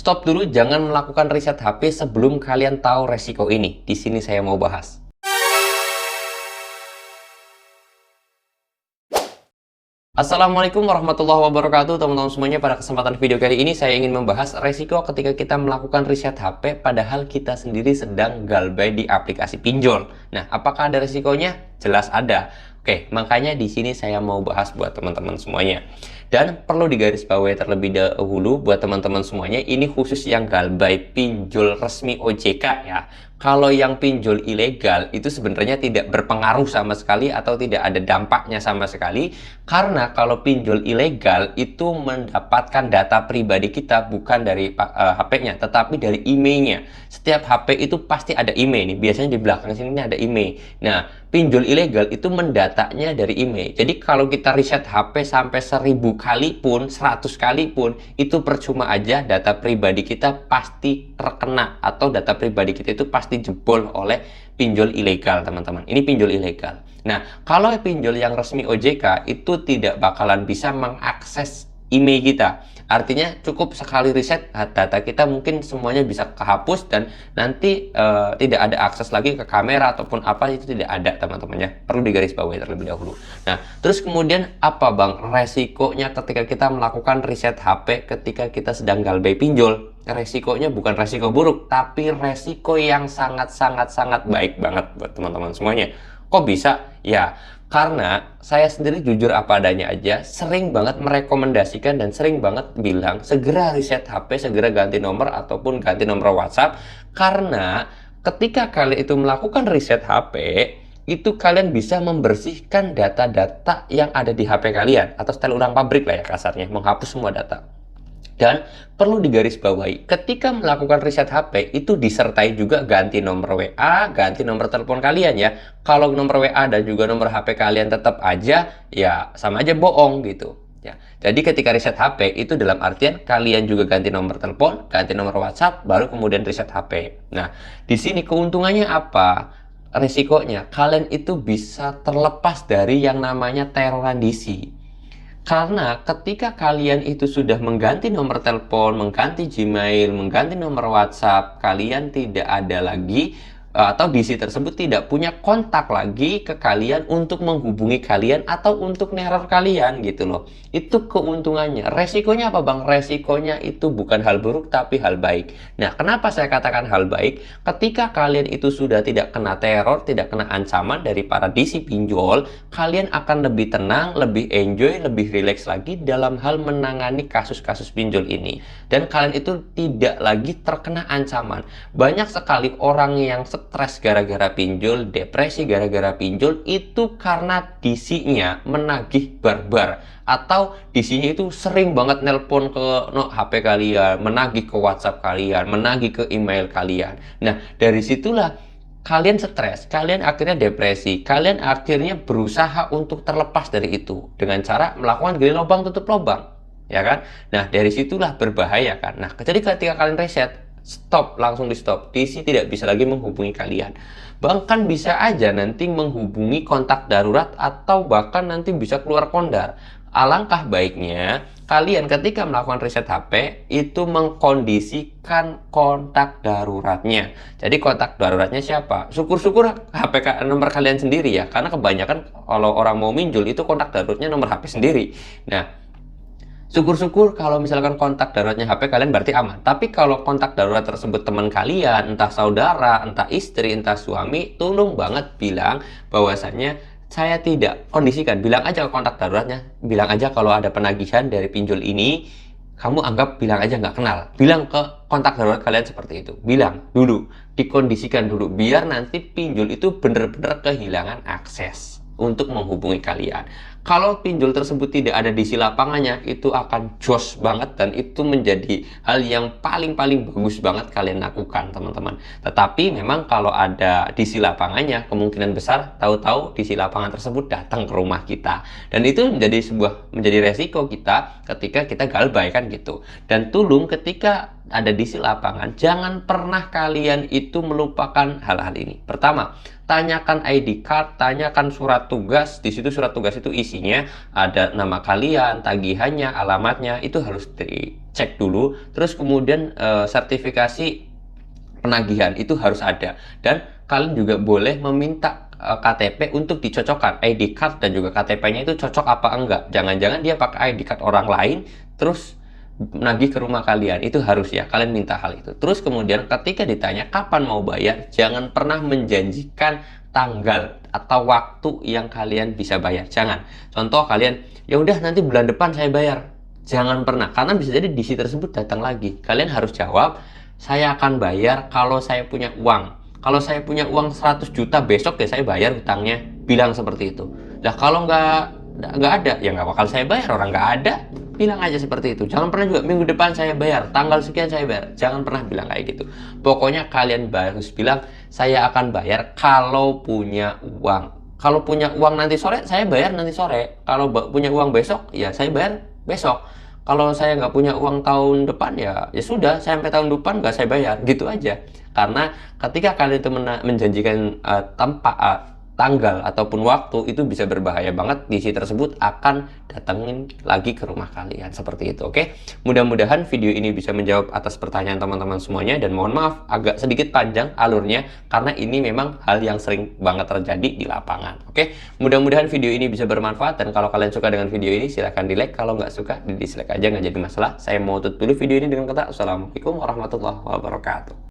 Stop dulu, jangan melakukan riset HP sebelum kalian tahu resiko ini. Di sini saya mau bahas. Assalamualaikum warahmatullahi wabarakatuh teman-teman semuanya. Pada kesempatan video kali ini saya ingin membahas resiko ketika kita melakukan riset HP padahal kita sendiri sedang galbay di aplikasi pinjol. Nah, apakah ada resikonya? Jelas ada. Oke, makanya di sini saya mau bahas buat teman-teman semuanya. Dan perlu digarisbawahi terlebih dahulu buat teman-teman semuanya, ini khusus yang galbay pinjol resmi OJK ya. Kalau yang pinjol ilegal itu sebenarnya tidak berpengaruh sama sekali atau tidak ada dampaknya sama sekali. Karena kalau pinjol ilegal itu mendapatkan data pribadi kita bukan dari HP-nya, tetapi dari emailnya. Setiap HP itu pasti ada email nih, biasanya di belakang sini ada email. Nah, pinjol ilegal itu mendatanya dari email. Jadi kalau kita riset HP sampai 1000 kali pun, 100 kali pun, itu percuma aja, data pribadi kita pasti terkena atau data pribadi kita itu pasti jebol oleh pinjol ilegal, teman-teman. Ini pinjol ilegal. Nah, kalau pinjol yang resmi OJK itu tidak bakalan bisa mengakses email kita. Artinya cukup sekali riset data kita mungkin semuanya bisa kehapus dan nanti tidak ada akses lagi ke kamera ataupun apa, itu tidak ada, teman-teman ya. Perlu digarisbawahi terlebih dahulu. Nah, terus kemudian apa Bang resikonya ketika kita melakukan riset HP ketika kita sedang galbay pinjol? Resikonya bukan resiko buruk, tapi resiko yang sangat baik banget buat teman-teman semuanya. Kok bisa? Ya, karena saya sendiri jujur apa adanya aja, sering banget merekomendasikan dan sering banget bilang segera riset HP, segera ganti nomor ataupun ganti nomor WhatsApp. Karena ketika kalian itu melakukan riset HP, itu kalian bisa membersihkan data-data yang ada di HP kalian, atau setel ulang pabrik lah ya kasarnya, menghapus semua data. Dan perlu digarisbawahi, ketika melakukan riset HP itu disertai juga ganti nomor WA, ganti nomor telepon kalian ya. Kalau nomor WA dan juga nomor HP kalian tetap aja, ya sama aja bohong gitu. Ya, jadi ketika riset HP itu dalam artian kalian juga ganti nomor telepon, ganti nomor WhatsApp, baru kemudian riset HP. Nah, di sini keuntungannya apa? Risikonya, kalian itu bisa terlepas dari yang namanya teroran DC. Karena ketika kalian itu sudah mengganti nomor telepon, mengganti Gmail, mengganti nomor WhatsApp, kalian tidak ada lagi atau DC tersebut tidak punya kontak lagi ke kalian untuk menghubungi kalian atau untuk neror kalian gitu loh. Itu keuntungannya. Resikonya apa Bang? Resikonya itu bukan hal buruk tapi hal baik. Nah, kenapa saya katakan hal baik? Ketika kalian itu sudah tidak kena teror, tidak kena ancaman dari para DC pinjol, kalian akan lebih tenang, lebih enjoy, lebih relax lagi dalam hal menangani kasus-kasus pinjol ini. Dan kalian itu tidak lagi terkena ancaman. Banyak sekali orang yang stres gara-gara pinjol, depresi gara-gara pinjol, itu karena DC-nya menagih barbar. Atau DC-nya itu sering banget nelpon ke HP kalian, menagih ke WhatsApp kalian, menagih ke email kalian. Nah, dari situlah kalian stres, kalian akhirnya depresi, kalian akhirnya berusaha untuk terlepas dari itu dengan cara melakukan gali lubang tutup lubang, ya kan? Nah, dari situlah berbahaya kan. Nah, jadi ketika kalian reset, stop, langsung di stop. DC tidak bisa lagi menghubungi kalian. Bahkan bisa aja nanti menghubungi kontak darurat atau bahkan nanti bisa keluar kondar. Alangkah baiknya kalian ketika melakukan riset HP itu mengkondisikan kontak daruratnya. Jadi kontak daruratnya siapa? Syukur-syukur HP nomor kalian sendiri ya. Karena kebanyakan kalau orang mau minjol itu kontak daruratnya nomor HP sendiri. Nah, syukur-syukur kalau misalkan kontak daruratnya HP kalian berarti aman. Tapi kalau kontak darurat tersebut teman kalian, entah saudara, entah istri, entah suami, tolong banget bilang bahwasannya saya tidak kondisikan. Bilang aja ke kontak daruratnya, bilang aja kalau ada penagihan dari pinjol ini, kamu anggap bilang aja nggak kenal. Bilang ke kontak darurat kalian seperti itu. Bilang dulu, dikondisikan dulu, biar nanti pinjol itu benar-benar kehilangan akses untuk menghubungi kalian. Kalau pinjol tersebut tidak ada di lapangannya, itu akan jos banget dan itu menjadi hal yang paling bagus banget kalian lakukan, teman-teman. Tetapi memang kalau ada di lapangannya, kemungkinan besar tahu-tahu di lapangan tersebut datang ke rumah kita. Dan itu menjadi resiko kita ketika kita galbay kan gitu. Dan tolong ketika ada di si lapangan, jangan pernah kalian itu melupakan hal-hal ini. Pertama, tanyakan ID card, tanyakan surat tugas. Di situ surat tugas itu isinya ada nama kalian, tagihannya, alamatnya, itu harus dicek dulu. Terus kemudian sertifikasi penagihan itu harus ada, dan kalian juga boleh meminta KTP untuk dicocokkan ID card dan juga KTP-nya itu cocok apa enggak. Jangan-jangan dia pakai ID card orang lain terus nagih ke rumah kalian. Itu harus ya, kalian minta hal itu. Terus kemudian ketika ditanya kapan mau bayar, jangan pernah menjanjikan tanggal atau waktu yang kalian bisa bayar. Jangan. Contoh kalian, ya udah nanti bulan depan saya bayar. Jangan pernah, karena bisa jadi DC tersebut datang lagi. Kalian harus jawab, saya akan bayar kalau saya punya uang. Kalau saya punya uang 100 juta besok ya saya bayar hutangnya. Bilang seperti itu. Nah kalau nggak ada, ya nggak bakal saya bayar, orang nggak ada. Bilang aja seperti itu. Jangan pernah juga minggu depan saya bayar, tanggal sekian saya bayar. Jangan pernah bilang kayak gitu. Pokoknya kalian harus bilang, saya akan bayar kalau punya uang. Kalau punya uang nanti sore, saya bayar nanti sore. Kalau punya uang besok, ya saya bayar besok. Kalau saya nggak punya uang tahun depan, ya sudah, saya sampai tahun depan nggak saya bayar, gitu aja. Karena ketika kalian itu menjanjikan tanggal ataupun waktu, itu bisa berbahaya banget. DC tersebut akan datangin lagi ke rumah kalian, seperti itu. Oke, mudah-mudahan video ini bisa menjawab atas pertanyaan teman-teman semuanya, dan mohon maaf agak sedikit panjang alurnya karena ini memang hal yang sering banget terjadi di lapangan. Oke, mudah-mudahan video ini bisa bermanfaat, dan kalau kalian suka dengan video ini silahkan di like, kalau nggak suka di dislike aja, nggak jadi masalah. Saya mau tutup dulu video ini dengan kata assalamualaikum warahmatullahi wabarakatuh.